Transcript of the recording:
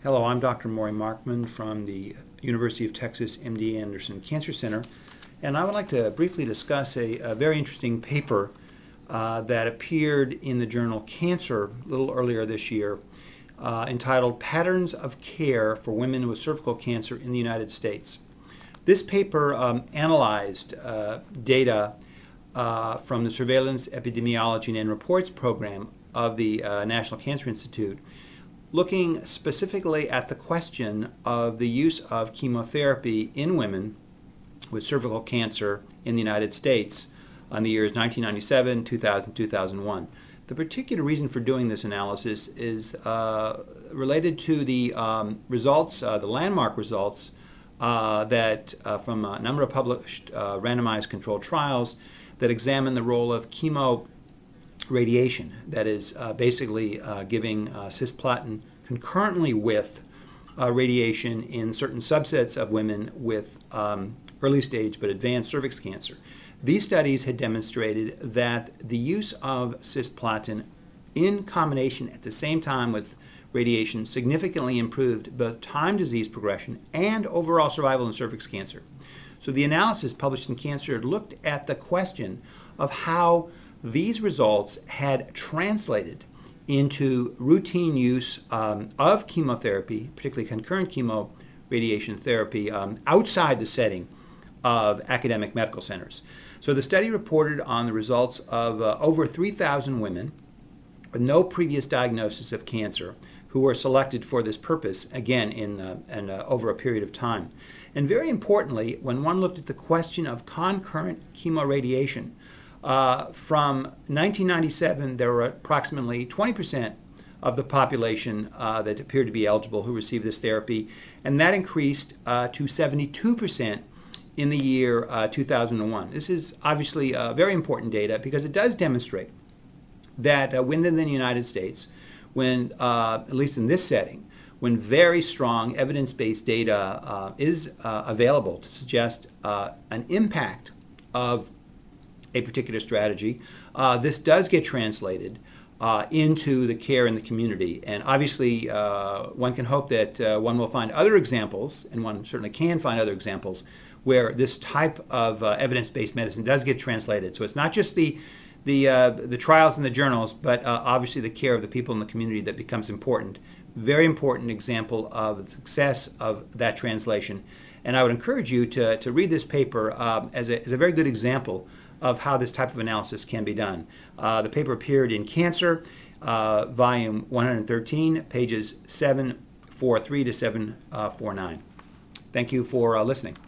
Hello, I'm Dr. Maurie Markman from the University of Texas MD Anderson Cancer Center, and I would like to briefly discuss a very interesting paper that appeared in the journal Cancer a little earlier this year, entitled Patterns of Care for Women with Cervical Cancer in the United States. This paper analyzed data from the Surveillance, Epidemiology, and Reports program of the National Cancer Institute, looking specifically at the question of the use of chemotherapy in women with cervical cancer in the United States in the years 1997, 2000, 2001. The particular reason for doing this analysis is related to the results, the landmark results that from a number of published randomized controlled trials that examine the role of chemoradiation, that is basically giving cisplatin concurrently with radiation in certain subsets of women with early stage but advanced cervix cancer. These studies had demonstrated that the use of cisplatin in combination at the same time with radiation significantly improved both time disease progression and overall survival in cervix cancer. So the analysis published in Cancer looked at the question of how these results had translated into routine use of chemotherapy, particularly concurrent chemoradiation therapy, outside the setting of academic medical centers. So the study reported on the results of over 3,000 women with no previous diagnosis of cancer who were selected for this purpose, again, over a period of time. And very importantly, when one looked at the question of concurrent chemoradiation, from 1997, there were approximately 20% of the population that appeared to be eligible who received this therapy, and that increased to 72% in the year 2001. This is obviously very important data because it does demonstrate that within the United States, when, at least in this setting, when very strong evidence-based data is available to suggest an impact of a particular strategy, this does get translated into the care in the community. And obviously, one can hope that one will find other examples, and one certainly can find other examples, where this type of evidence-based medicine does get translated. So it's not just the trials in the journals, but obviously the care of the people in the community that becomes important. Very important example of the success of that translation. And I would encourage you to read this paper as a very good example of how this type of analysis can be done. The paper appeared in Cancer, volume 113, pages 743 to 749. Thank you for listening.